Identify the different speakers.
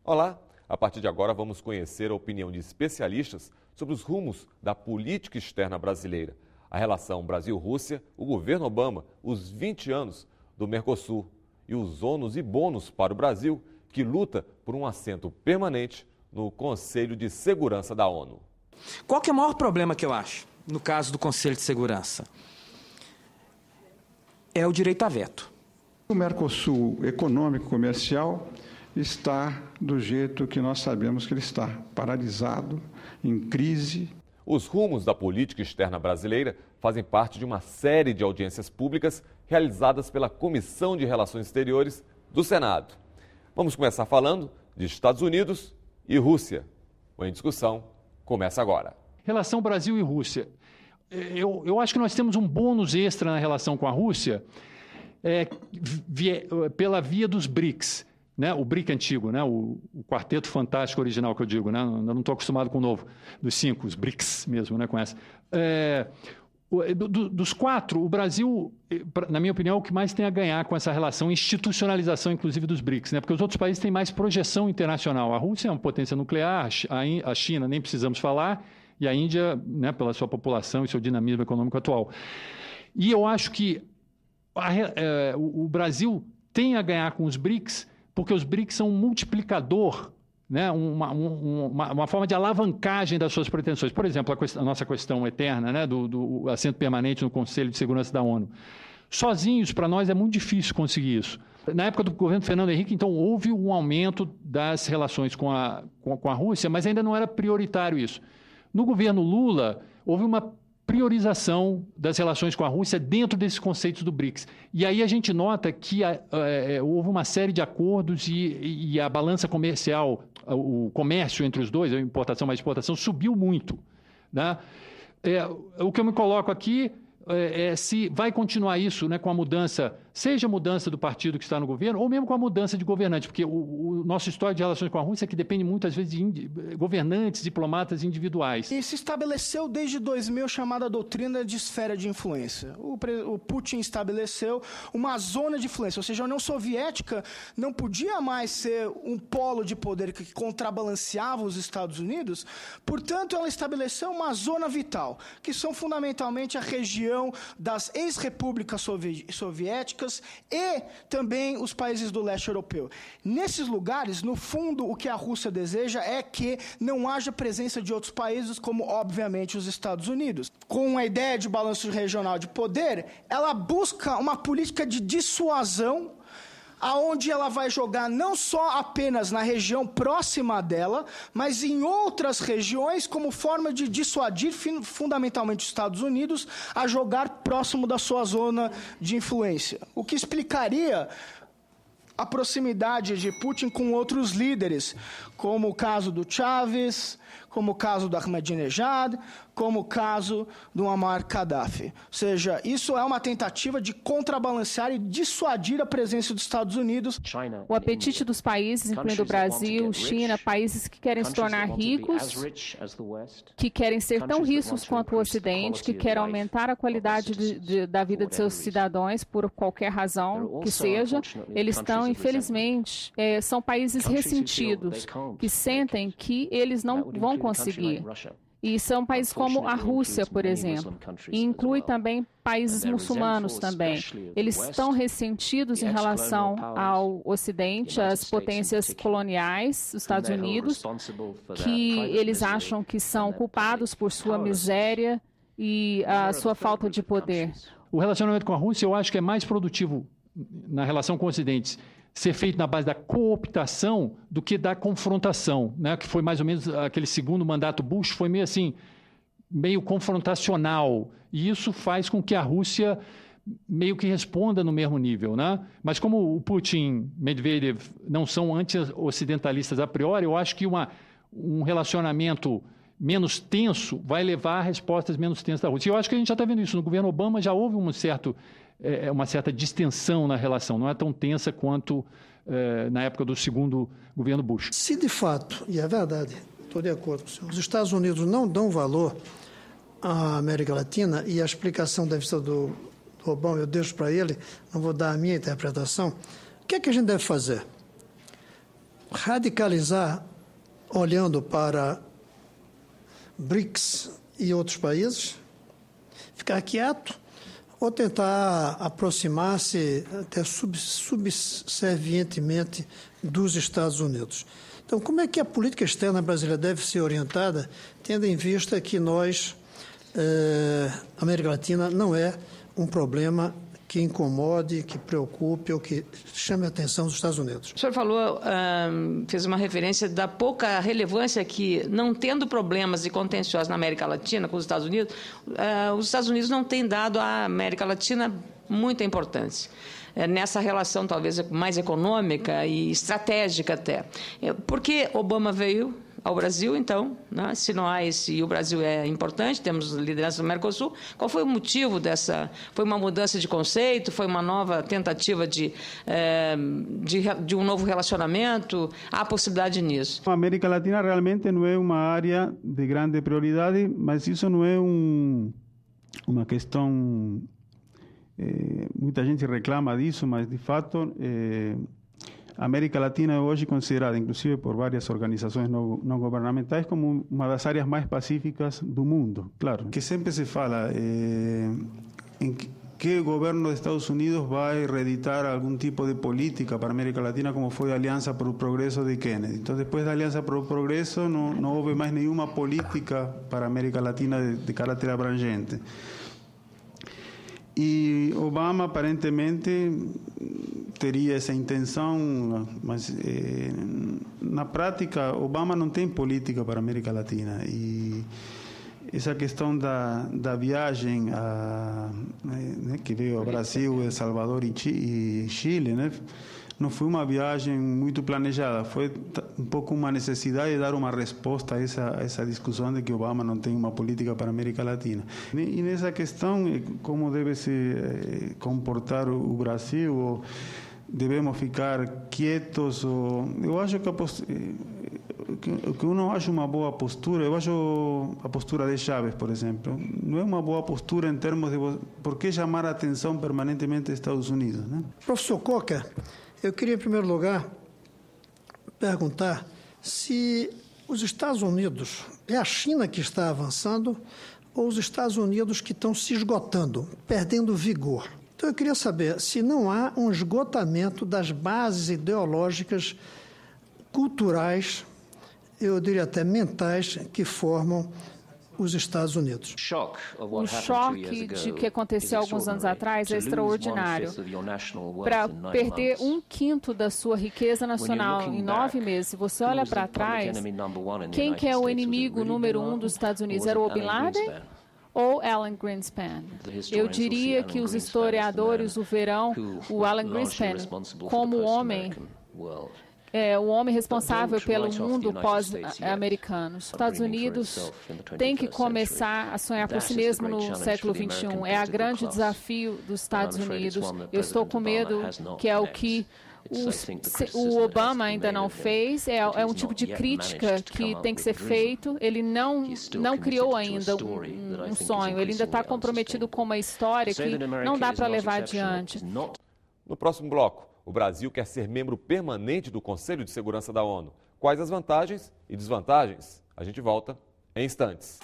Speaker 1: Olá, a partir de agora vamos conhecer a opinião de especialistas sobre os rumos da política externa brasileira, a relação Brasil-Rússia, o governo Obama, os 20 anos do Mercosul e os ônus e bônus para o Brasil, que luta por um assento permanente no Conselho de Segurança da ONU.
Speaker 2: Qual que é o maior problema que eu acho, no caso do Conselho de Segurança? É o direito a veto.
Speaker 3: O Mercosul econômico comercial está do jeito que nós sabemos que ele está, paralisado, em crise.
Speaker 1: Os rumos da política externa brasileira fazem parte de uma série de audiências públicas realizadas pela Comissão de Relações Exteriores do Senado. Vamos começar falando de Estados Unidos e Rússia. O Em Discussão começa agora.
Speaker 4: Relação Brasil e Rússia. Eu acho que nós temos um bônus extra na relação com a Rússia pela via dos BRICS. Né, o BRIC antigo, né, o quarteto fantástico original que eu digo, né, eu não estou acostumado com o novo, dos 5, os BRICS mesmo, né, com essa. Dos 4, o Brasil, na minha opinião, é o que mais tem a ganhar com essa relação, institucionalização, inclusive, dos BRICS, né, porque os outros países têm mais projeção internacional. A Rússia é uma potência nuclear, a China nem precisamos falar, e a Índia, né, pela sua população e seu dinamismo econômico atual. E eu acho que o Brasil tem a ganhar com os BRICS, porque os BRICS são um multiplicador, né? uma forma de alavancagem das suas pretensões. Por exemplo, a nossa questão eterna, né? do assento permanente no Conselho de Segurança da ONU. Sozinhos, para nós, é muito difícil conseguir isso. Na época do governo Fernando Henrique, então, houve um aumento das relações com a Rússia, mas ainda não era prioritário isso. No governo Lula, houve uma priorização das relações com a Rússia dentro desses conceitos do BRICS. E aí a gente nota que houve uma série de acordos e a balança comercial, o comércio entre os dois, a importação mais exportação, subiu muito. Né? O que eu me coloco aqui se vai continuar isso, né, com a mudança, seja a mudança do partido que está no governo, ou mesmo com a mudança de governante, porque o nosso histórico de relações com a Rússia é que depende muitas vezes de governantes, diplomatas individuais.
Speaker 5: E se estabeleceu desde 2000 a chamada doutrina de esfera de influência. O Putin estabeleceu uma zona de influência, ou seja, a União Soviética não podia mais ser um polo de poder que contrabalanceava os Estados Unidos, portanto, ela estabeleceu uma zona vital, que são fundamentalmente a região das ex-repúblicas soviéticas e também os países do leste europeu. Nesses lugares, no fundo, o que a Rússia deseja é que não haja presença de outros países, como, obviamente, os Estados Unidos. Com a ideia de balanço regional de poder, ela busca uma política de dissuasão, aonde ela vai jogar não só apenas na região próxima dela, mas em outras regiões como forma de dissuadir fundamentalmente os Estados Unidos a jogar próximo da sua zona de influência. O que explicaria a proximidade de Putin com outros líderes, como o caso do Chávez, como o caso do Ahmadinejad, como o caso do Muammar Gaddafi. Ou seja, isso é uma tentativa de contrabalancear e dissuadir a presença dos Estados Unidos.
Speaker 6: O apetite dos países, incluindo o Brasil, China, países que querem se tornar ricos, que querem ser tão ricos quanto o Ocidente, que querem aumentar a qualidade da vida de seus cidadãos por qualquer razão que seja, eles estão, infelizmente, são países ressentidos, que sentem que eles não vão conseguir. E são países como a Rússia, por exemplo, e inclui também países muçulmanos também. Eles estão ressentidos em relação ao Ocidente, às potências coloniais, os Estados Unidos, que eles acham que são culpados por sua miséria e a sua falta de poder.
Speaker 4: O relacionamento com a Rússia, eu acho que é mais produtivo na relação com o Ocidente ser feito na base da cooptação do que da confrontação, né? Que foi mais ou menos aquele segundo mandato Bush, foi meio assim, meio confrontacional, e isso faz com que a Rússia meio que responda no mesmo nível, né? Mas como o Putin, Medvedev não são anti-ocidentalistas a priori, eu acho que um relacionamento menos tenso vai levar a respostas menos tensas da Rússia. E eu acho que a gente já está vendo isso. No governo Obama já houve uma certa distensão na relação, não é tão tensa quanto na época do segundo governo Bush.
Speaker 7: Se de fato, e é verdade, estou de acordo com o senhor, os Estados Unidos não dão valor à América Latina, e a explicação deve ser do Obama, eu deixo para ele, não vou dar a minha interpretação, o que é que a gente deve fazer? radicalizar olhando para BRICS e outros países, ficar quieto ou tentar aproximar-se até subservientemente dos Estados Unidos. Então, como é que a política externa brasileira deve ser orientada, tendo em vista que nós, a América Latina, não é um problema que incomode, que preocupe ou que chame a atenção dos Estados Unidos?
Speaker 8: O senhor falou, fez uma referência da pouca relevância que, não tendo problemas e contenciosos na América Latina com os Estados Unidos não têm dado à América Latina muita importância. Nessa relação talvez mais econômica e estratégica até. Porque Obama veio ao Brasil, então, né? Se nós, e o Brasil é importante, temos liderança no Mercosul, qual foi o motivo dessa? Foi uma mudança de conceito? Foi uma nova tentativa de um novo relacionamento? Há possibilidade nisso?
Speaker 9: A América Latina realmente não é uma área de grande prioridade, mas isso não é uma questão... muita gente reclama disso, mas de fato a América Latina é hoje considerada, inclusive por várias organizações não governamentais, como uma das áreas mais pacíficas do mundo. Claro, que sempre se fala em que o governo dos Estados Unidos vai reeditar algum tipo de política para a América Latina, como foi a Aliança para o Progresso de Kennedy. Então, depois da Aliança para o Progresso, não houve mais nenhuma política para a América Latina de caráter abrangente. E Obama, aparentemente, teria essa intenção, mas na prática, Obama não tem política para a América Latina. E essa questão da viagem que veio ao Brasil, El Salvador e Chile, né? Não foi uma viagem muito planejada, foi um pouco uma necessidade de dar uma resposta a essa discussão de que Obama não tem uma política para a América Latina. E nessa questão, como deve se comportar o Brasil, ou devemos ficar quietos, eu acho que eu não acho uma boa postura, eu acho a postura de Chávez, por exemplo, não é uma boa postura em termos de por que chamar a atenção permanentemente dos Estados Unidos, né?
Speaker 7: Professor Coca, eu queria, em primeiro lugar, perguntar se os Estados Unidos, é a China que está avançando ou os Estados Unidos que estão se esgotando, perdendo vigor. Então, eu queria saber se não há um esgotamento das bases ideológicas, culturais, eu diria até mentais, que formam os Estados Unidos.
Speaker 6: O choque de que aconteceu alguns anos atrás é extraordinário. Para perder 1/5 da sua riqueza nacional em 9 meses, se você olha para trás, quem que é o inimigo número 1 dos Estados Unidos? Era o Bin Laden ou Alan Greenspan? Eu diria que os historiadores o verão, o Alan Greenspan, como homem... o homem responsável pelo mundo pós-americano. Os Estados Unidos têm que começar a sonhar por si mesmo no século XXI. É o grande desafio dos Estados Unidos. Eu estou com medo que é o que o Obama ainda não fez. É um tipo de crítica que tem que ser feito. Ele não criou ainda um sonho. Ele ainda está comprometido com uma história que não dá para levar adiante.
Speaker 1: No próximo bloco, o Brasil quer ser membro permanente do Conselho de Segurança da ONU. Quais as vantagens e desvantagens? A gente volta em instantes.